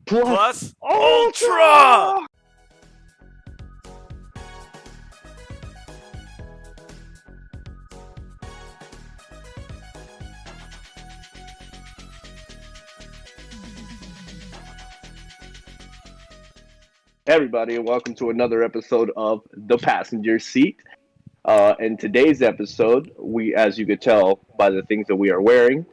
plus ultra. Ultra! Everybody, and welcome to another episode of The Passenger Seat. In today's episode, as you could tell by the things that we are wearing,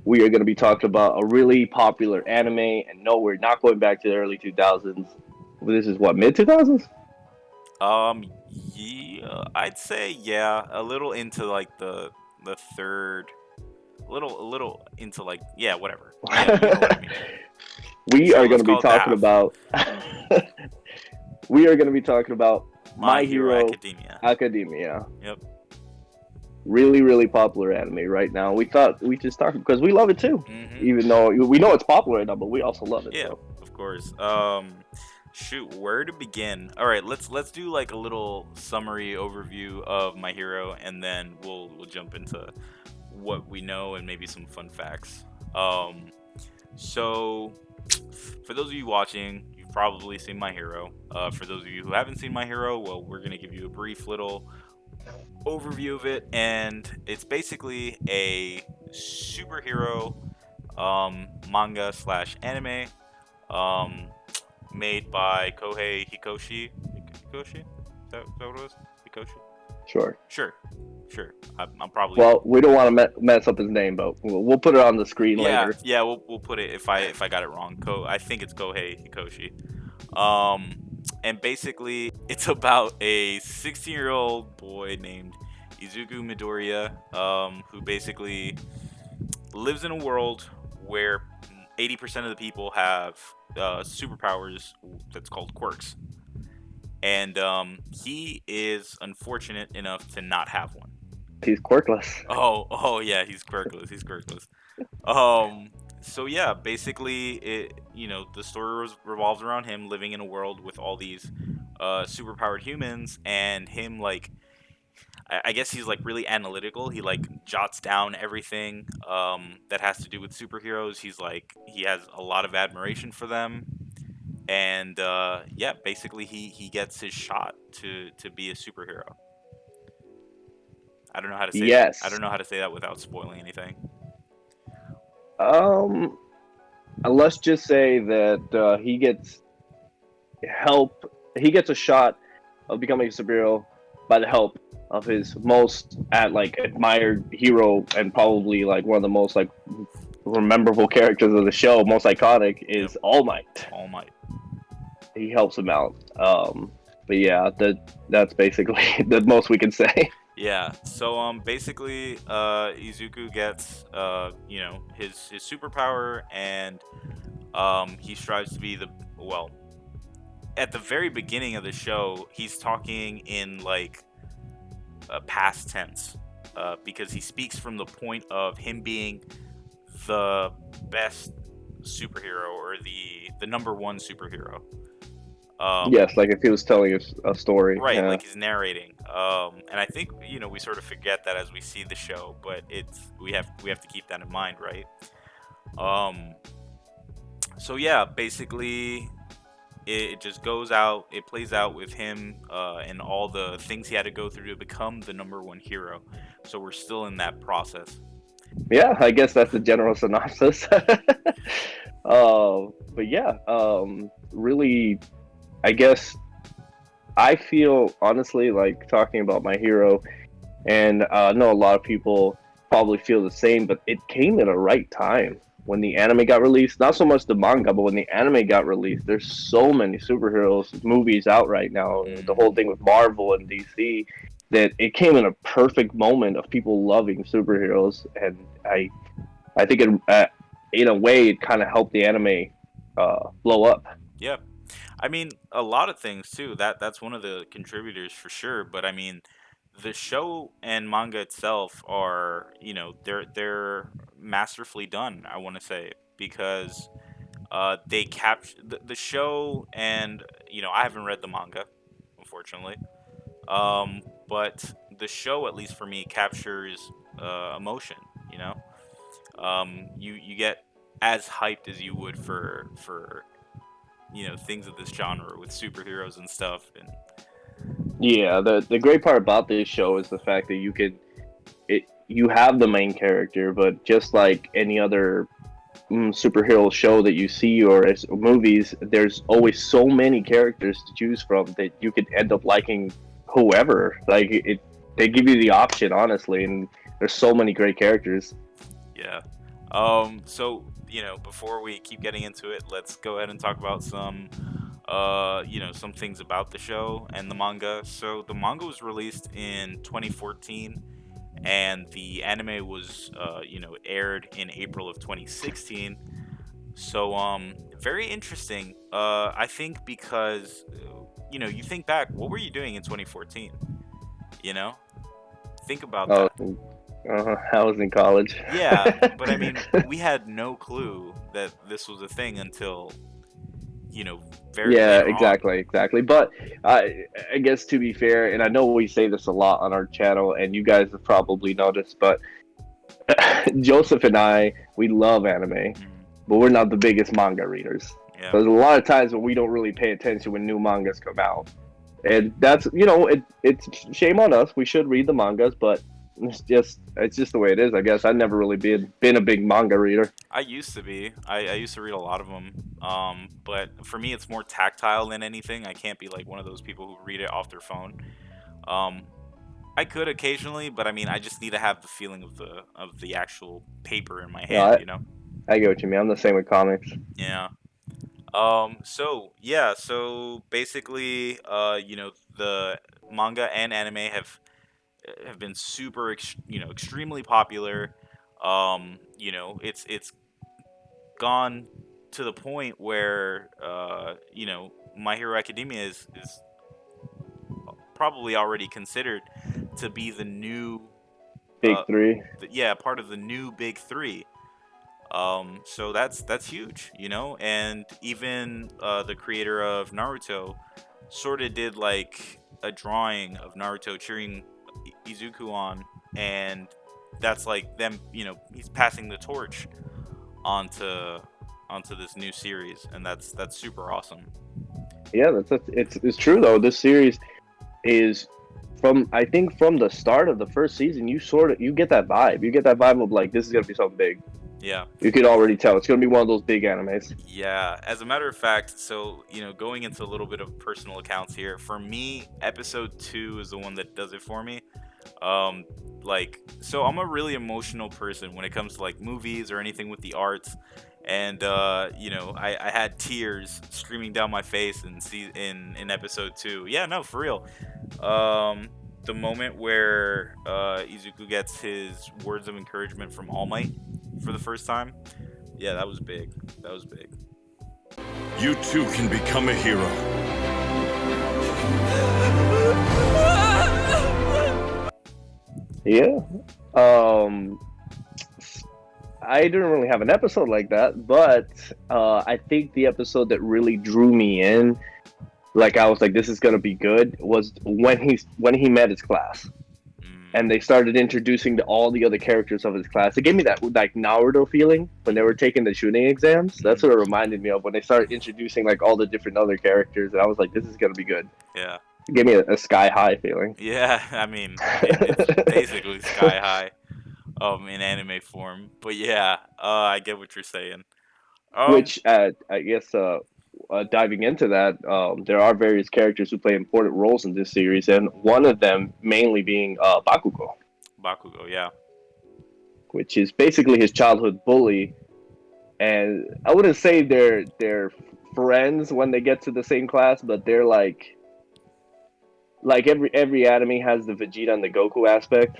we are going to be talking about a really popular anime. And no, we're not going back to the early 2000s. This is what, mid 2000s? Yeah, I'd say yeah, a little into like the third, a little into like yeah, whatever. You know what I mean. we Sure, are going let's to be call it the talking half. about we are going to be talking about My My Hero Hero Academia. Academia. Yep. Really, really popular anime right now. We thought we just talked because we love it too, Mhm. even though we know it's popular right now, but we also love it. Yeah, So of course. Shoot, where to begin? All right, let's do like a little summary overview of My Hero, and then we'll jump into what we know and maybe some fun facts. Um, so for those of you watching, you've probably seen My Hero. For those of you who haven't seen My Hero, well, we're gonna give you a brief little overview of it, and it's basically a superhero manga slash anime um, made by Kohei Hikoshi. Hikoshi? Is that what it was? Hikoshi? sure. Sure, sure. I'm probably Well, we don't want to mess up his name, but we'll put it on the screen yeah, later. yeah. We'll put it if I got it wrong. I think it's Kohei Hikoshi. Um, and basically, it's about a 16-year-old boy named Izuku Midoriya, who basically lives in a world where 80% of the people have superpowers that's called quirks. And he is unfortunate enough to not have one. He's quirkless. Oh yeah, he's quirkless. He's quirkless. Um, so yeah, basically, the story revolves around him living in a world with all these superpowered humans, and him like I guess he's like really analytical. He like jots down everything that has to do with superheroes. He has a lot of admiration for them, and yeah, basically he gets his shot to be a superhero. I don't know how to say that. I Yes. don't know how to say that without spoiling anything. Um. Let's just say that he gets help. He gets a shot of becoming a superhero by the help of his most admired hero and probably like one of the most like memorable characters of the show, most iconic Yep, is All Might. All Might. He helps him out. But yeah, that's basically the most we can say. Yeah. So basically Izuku gets his superpower, and he strives to be the well at the very beginning of the show he's talking in like past tense because he speaks from the point of him being the best superhero or the number one superhero. Yes, like if he was telling us a story. Right, Yeah. like he's narrating. And I think we sort of forget that as we see the show, but we have to keep that in mind, right? Um, so yeah, basically it just goes out, it plays out with him and all the things he had to go through to become the number one hero. So we're still in that process. Yeah, I guess that's the general synopsis. But yeah, really, I guess I feel honestly like talking about my hero, and I know a lot of people probably feel the same, but it came at a right time when the anime got released. Not so much the manga, but when the anime got released, there's so many superheroes movies out right now. The whole Mm, thing with Marvel and DC, that it came in a perfect moment of people loving superheroes, and I think in a way it kind of helped the anime blow up. yeah, I mean a lot of things too. That's one of the contributors for sure. But I mean, the show and manga itself are they're masterfully done. I want to say because they capture the show, and I haven't read the manga, unfortunately. But the show, at least for me, captures emotion. You know, you get as hyped as you would for things of this genre with superheroes and stuff. And Yeah, the great part about this show is the fact that you have the main character, but just like any other superhero show that you see or as movies, there's always so many characters to choose from that you could end up liking whoever. They give you the option, honestly, and there's so many great characters. yeah. So, before we keep getting into it, let's go ahead and talk about some things about the show and the manga. So the manga was released in 2014, and the anime was aired in April of 2016. So very interesting. I think because you think back, what were you doing in 2014? You know, think about Oh, that. I was in college. Yeah, but I mean, we had no clue that this was a thing until you know very Yeah, later on. exactly. But I guess to be fair, and I know we say this a lot on our channel, and you guys have probably noticed, but Joseph and I, we love anime, Mhm. but we're not the biggest manga readers. Yeah, There's a lot of times when we don't really pay attention when new mangas come out, and that's it's shame on us. We should read the mangas, but it's just the way it is. I guess I've never really been a big manga reader. I used to be. I used to read a lot of them. But for me, it's more tactile than anything. I can't be like one of those people who read it off their phone. Um, I could occasionally, but I mean, I just need to have the feeling of the actual paper in my No, hand. I get what you mean. I'm the same with comics. Yeah. So yeah. So basically, the manga and anime have been extremely popular. It's gone to the point where My Hero Academia is probably already considered to be the new Big three. yeah, part of the new big three. So that's huge, and even the creator of Naruto sort of did like a drawing of Naruto cheering Izuku on, and that's like them, he's passing the torch onto onto this new series, and that's super awesome. Yeah, it's true though. This series is from I think from the start of the first season, you get that vibe. You get that vibe of like this is gonna be something big. Yeah. You could already tell it's gonna be one of those big animes. Yeah, as a matter of fact, so going into a little bit of personal accounts here, for me, episode 2 is the one that does it for me. Um, so I'm a really emotional person when it comes to like movies or anything with the arts, and I had tears streaming down my face in episode 2. Yeah, no, for real. Um, the moment where Izuku gets his words of encouragement from All Might for the first time. Yeah, that was big. That was big. You too can become a hero. Yeah. Um, I didn't really have an episode like that, but I think the episode that really drew me in, like I was like, this is gonna be good, was when he met his class Mm, and they started introducing all the other characters of his class. It gave me that like Naruto feeling when they were taking the shooting exams. That's mhm. what it reminded me of when they started introducing like all the different other characters, and I was like, this is gonna be good. Yeah. It gave me a sky high feeling. Yeah, I mean, it's basically sky high in anime form. But yeah, I get what you're saying. Um, Which I guess diving into that, there are various characters who play important roles in this series, and one of them mainly being Bakugo, Bakugo, yeah. which is basically his childhood bully. And I wouldn't say they're friends when they get to the same class, but they're like every anime has the Vegeta and the Goku aspect.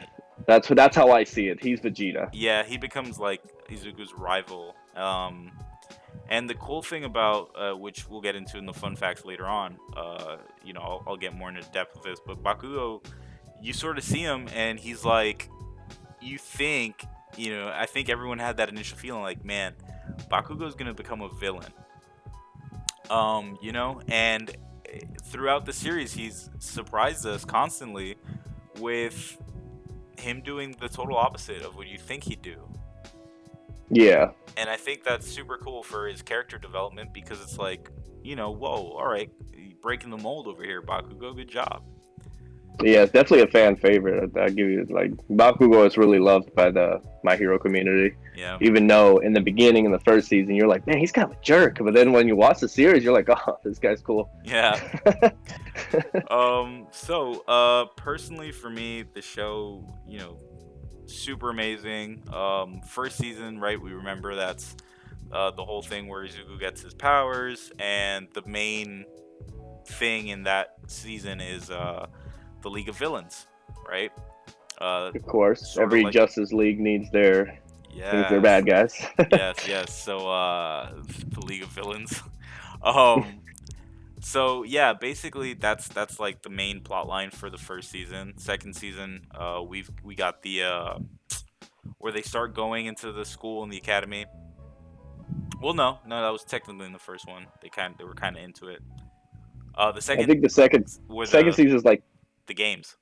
That's how I see it. He's Vegeta. Yeah, he becomes like Izuku's rival. And the cool thing about which we'll get into in the fun facts later on, I'll get more into depth with this, but Bakugo, you sort of see him and he's like, you think, I think everyone had that initial feeling like, man, Bakugo's gonna become a villain. And throughout the series, he's surprised us constantly with him doing the total opposite of what you think he'd do. Yeah. And I think that's super cool for his character development because it's like, whoa, all right, breaking the mold over here, Bakugo, good job. Yeah, it's definitely a fan favorite. I give you like Bakugo is really loved by the My Hero community. Yeah. Even though in the beginning, in the first season, you're like, man, he's kind of a jerk. But then when you watch the series, you're like, oh, this guy's cool. Yeah. Personally for me, the show, super amazing. First season, right? We remember that's the whole thing where Izuku gets his powers, and the main thing in that season is the League of Villains, right? Of course, Sort of every like, Justice League needs their yes, bad guys. yes. So the League of Villains. um, so yeah, basically that's like the main plot line for the first season. Second season, we got the where they start going into the school and the academy. Well, no, that was technically in the first one. They were kind of into it. The I second think the second were second season is like, the games.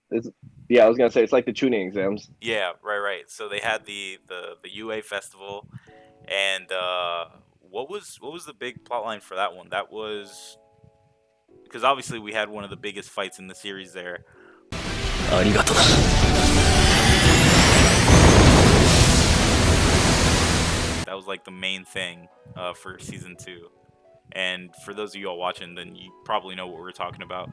yeah, I was gonna say it's like the tuning exams. Yeah, right. So they had the UA festival, and what was the big plot line for that one? That was because obviously we had one of the biggest fights in the series there. That was like the main thing for season 2. And for those of you all watching, then you probably know what we're talking about.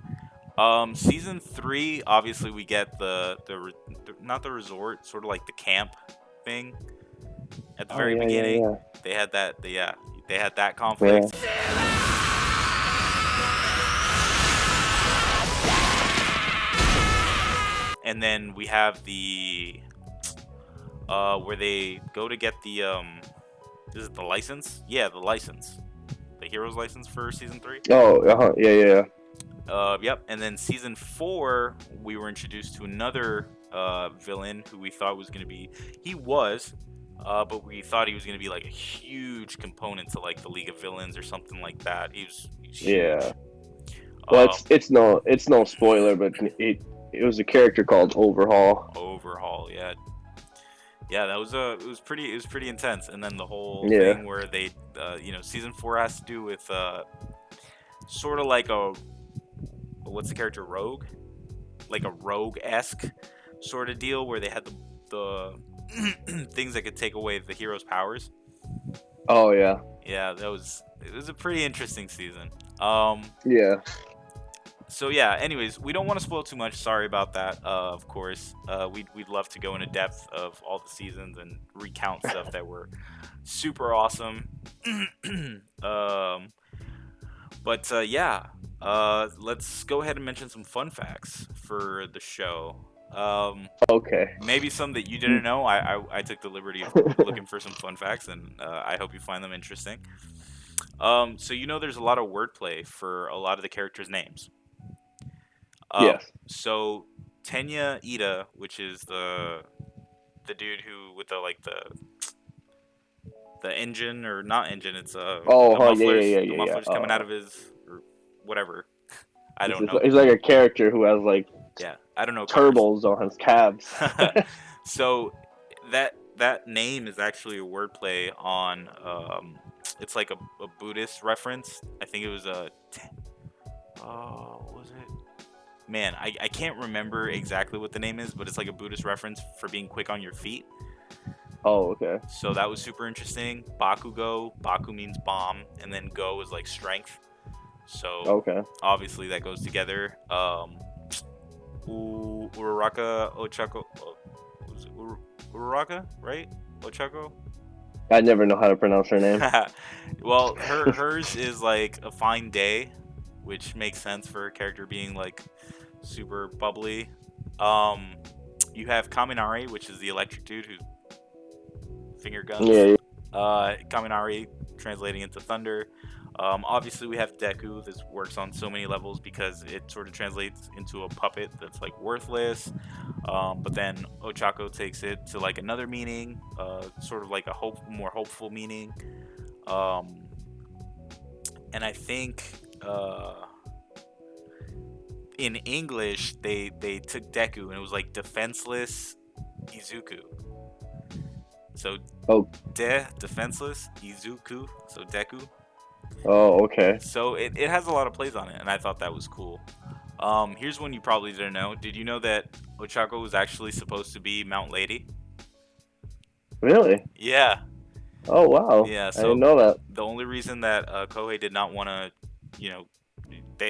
Season 3, obviously we get not the resort, sort of like the camp thing at the Oh very yeah, yeah, beginning. yeah. They had that, they had that Yeah. conflict. And then we have the where they go to get the is it the license? Yeah, the license. The hero's license for season 3. Oh, yeah, yeah, yeah. Yep. And then season 4, we were introduced to another villain who we thought was going to be. He was, but we thought he was going to be like a huge component to like the League of Villains or something like that. He's huge. Yeah. Well, Uh, it's no spoiler, but it was a character called Overhaul. Overhaul, yeah. Yeah, that was it was pretty intense. And then the whole Yeah. thing where they, season 4 has to do with sort of like a what's the character, Rogue, like a Rogue-esque sort of deal where they had the things that could take away the hero's powers. Oh yeah. Yeah, it was a pretty interesting season. Yeah. So yeah. Anyways, we don't want to spoil too much. Sorry about that. Of course, we'd love to go into depth of all the seasons and recount stuff that were super awesome. But yeah, let's go ahead and mention some fun facts for the show. Okay. Maybe some that you didn't know. I took the liberty of looking for some fun facts, and I hope you find them interesting. So there's a lot of wordplay for a lot of the characters' names. Yes. So Tenya Ida, which is the dude who with the engine, or not engine, it's Oh, the huh, yeah, mufflers, yeah, the yeah, yeah, mufflers coming yeah. out of his, or whatever. I don't It's know. like a character who has like Yeah, I don't know cars. turbos on his calves. So that name is actually a wordplay on it's like a Buddhist reference. I think it was what was it? Man, I can't remember exactly what the name is, but it's like a Buddhist reference for being quick on your feet. Oh, okay. So that was super interesting. Bakugo, Baku means bomb, and then go is like strength. So Okay. obviously that goes together. Uraraka Ochako, was it Uraraka, right? Ochako. I never know how to pronounce her name. Well, hers is like a fine day, which makes sense for a character being like super bubbly. You have Kaminari, which is the electric dude who finger guns. Yeah. Kaminari translating into thunder. Obviously, we have Deku. This works on so many levels because it sort of translates into a puppet that's like worthless. But then Ochako takes it to like another meaning, sort of like a more hopeful meaning. And I think in English they took Deku and it was like defenseless Izuku. So Oh, defenseless, Izuku, so Deku. oh, okay. So it has a lot of plays on it, and I thought that was cool. Here's one you probably didn't know. Did you know that Ochako was actually supposed to be Mount Lady? Really? Yeah, Oh, wow. yeah. I didn't So know that. the only reason that Kohei did not want to, you know,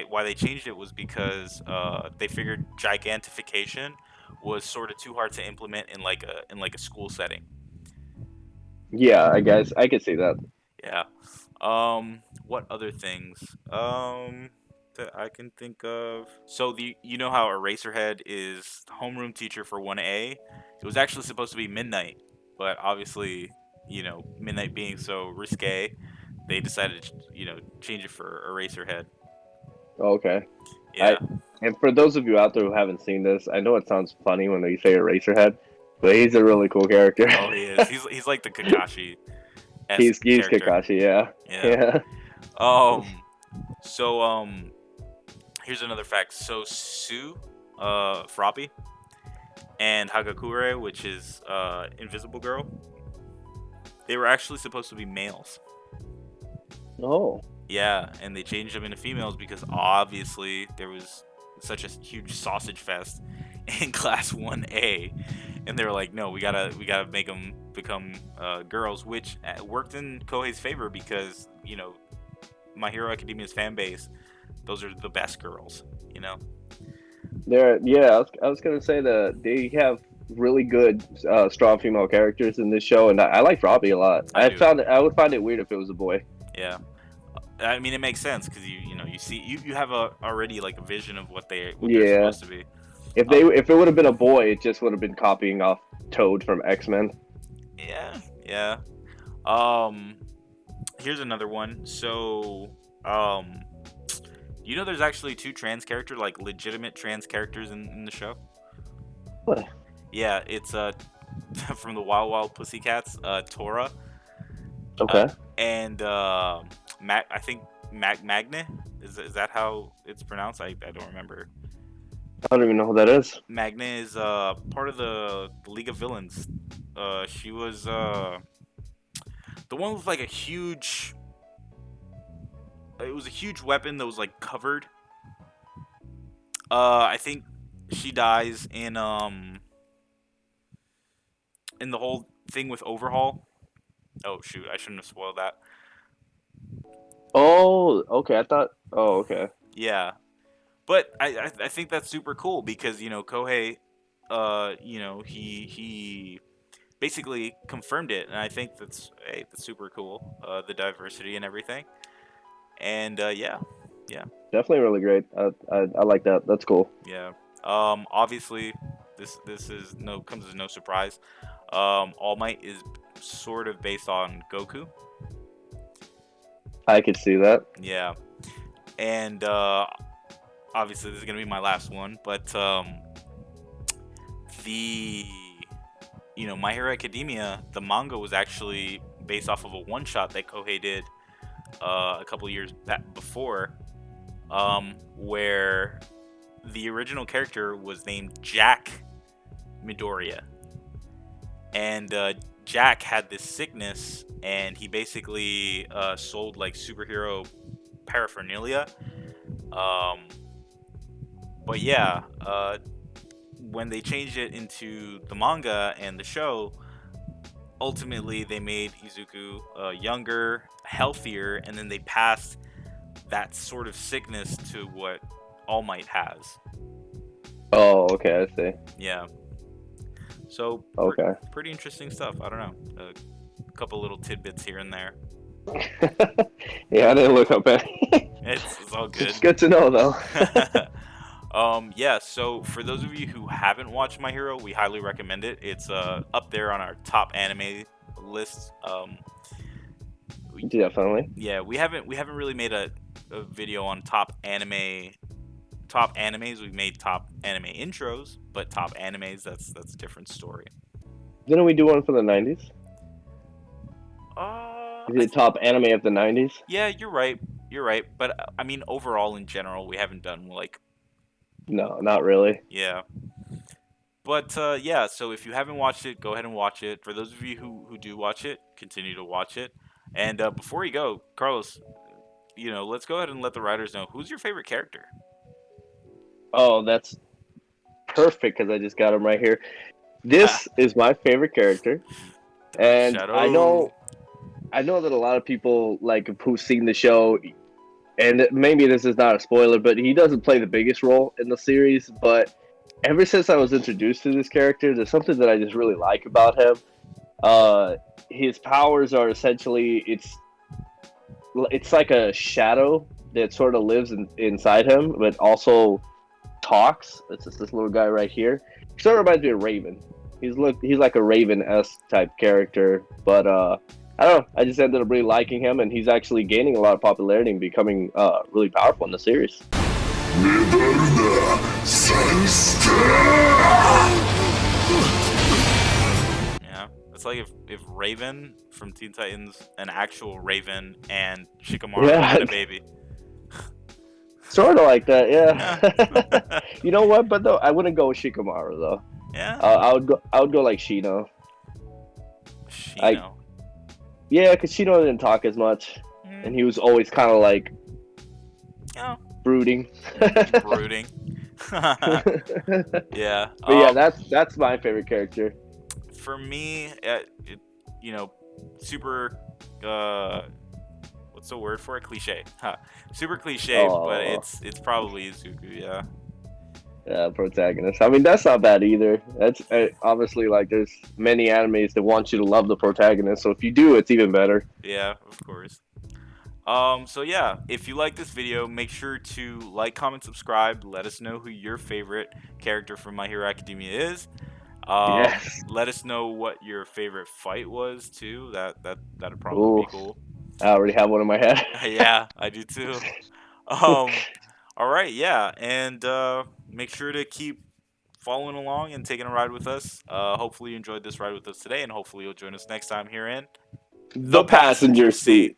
why they changed it was because they figured gigantification was sort of too hard to implement in like a school setting. Yeah, I guess I could see that. Yeah. What other things? That I can think of. So the you know how Eraserhead is homeroom teacher for 1A? It was actually supposed to be Midnight, but obviously, Midnight being so risque, they decided to, change it for Eraserhead. Okay. I Yeah. and for those of you out there who haven't seen this, I know it sounds funny when they say Eraserhead, but he's a really cool character. Oh, he is. He's like the Kakashi esque He's character. Kakashi, yeah. Yeah. Yeah. Um. So here's another fact. So Froppy, and Hagakure, which is Invisible Girl, they were actually supposed to be males. Oh. Yeah, and they changed them into females because obviously there was such a huge sausage fest in Class 1A, and they were like, no, we gotta make them become girls, which worked in Kohei's favor because My Hero Academia's fan base, those are the best girls, you know. Yeah, I was gonna say that they have really good, strong female characters in this show, and I like Robbie a lot. I do. I would find it weird if it was a boy. Yeah. I mean, it makes sense because you see you have already like a vision of what they're Yeah, supposed to be. if it would have been a boy, it just would have been copying off Toad from X-Men. Yeah, yeah. Um, Here's another one. So, um, there's actually two trans characters, like legitimate trans characters in the show. What? Yeah, it's from the Wild Wild Pussycats, Tora, uh, Okay, and I think Magne. Is that how it's pronounced? I don't remember. I don't even know who that is. Magna is part of the League of Villains. She was the one with like a huge. It was a huge weapon that was like covered. I think she dies in the whole thing with Overhaul. Oh shoot, I shouldn't have spoiled that. Oh, okay. I thought. Oh, okay. Yeah, but I think that's super cool because Kohei, he basically confirmed it, and I think that's super cool. The diversity and everything, and yeah, yeah, Definitely really great. I like that. That's cool. yeah. Obviously, this is no comes as no surprise. All Might is sort of based on Goku. I could see that. Yeah, and obviously this is gonna be my last one, but the My Hero Academia, the manga was actually based off of a one shot that Kohei did a couple years back before, where the original character was named Jack Midoriya, and Jack had this sickness, and he basically sold like superhero paraphernalia. Um, but yeah, when they changed it into the manga and the show, ultimately they made Izuku younger, healthier, and then they passed that sort of sickness to what All Might has. Oh, okay. I see. Yeah. So Okay. pretty interesting stuff. I don't know, a couple little tidbits here and there. Yeah, I didn't look up any. It's all good. It's good to know though. Yeah, so for those of you who haven't watched My Hero, we highly recommend it. It's up there on our top anime list. Definitely. Yeah, we haven't really made a video on top animes. We've made top anime intros, but top animes, that's a different story. Didn't we do one for the '90s? Is it top anime of the '90s? Yeah, you're right. You're right. But I mean, overall, in general, we haven't done like, No, not really. yeah. But yeah, so if you haven't watched it, go ahead and watch it. For those of you who do watch it, continue to watch it. And before you go, Carlos, let's go ahead and let the writers know who's your favorite character. Oh, that's perfect because I just got him right here. This is my favorite character, Dark and Shadow. I know that a lot of people like who've seen the show, and maybe this is not a spoiler, but he doesn't play the biggest role in the series. But ever since I was introduced to this character, there's something that I just really like about him. Uh, his powers are essentially it's like a shadow that sort of lives inside him, but also talks. It's just this little guy right here. Sort of reminds me of Raven. He's like a Raven-esque type character, but I don't know. I just ended up really liking him, and he's actually gaining a lot of popularity and becoming really powerful in the series. Yeah, it's like if Raven from Teen Titans, an actual Raven, and Shikamaru Yeah, had a baby. sort of like that. Yeah. Yeah. You know what? But though I wouldn't go with Shikamaru though. Yeah. I would go like Shino. I Shino. Yeah, because Shino didn't talk as much, and Mm, he was always kind of like yeah. brooding. Brooding. Yeah. But yeah, that's my favorite character. For me, you know, super. Uh, what's the word for it? Cliche. Huh. Super cliche, but Oh, it's probably Izuku. Yeah. yeah, protagonist. I mean, that's not bad either. That's obviously like there's many animes that want you to love the protagonist. So if you do, it's even better. Yeah. Of course. So yeah, if you like this video, make sure to like, comment, subscribe. Let us know who your favorite character from My Hero Academia is. Yes. Let us know what your favorite fight was too. That'd probably Ooh, be cool. I already have one in my head. Yeah, I do too. Um, all right, yeah, and make sure to keep following along and taking a ride with us. Hopefully you enjoyed this ride with us today, and hopefully you'll join us next time here in the The passenger passenger seat. seat.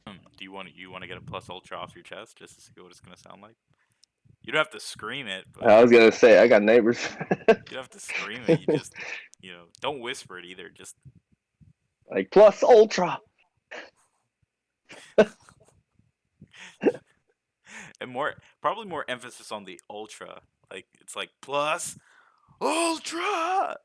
Do you want to get a plus ultra off your chest just to see what it's gonna sound like? You don't have to scream it, but I was gonna say I got neighbors. you don't have to scream it. You just don't whisper it either. Just Like plus ultra. and probably more emphasis on the ultra. Like it's like plus ultra.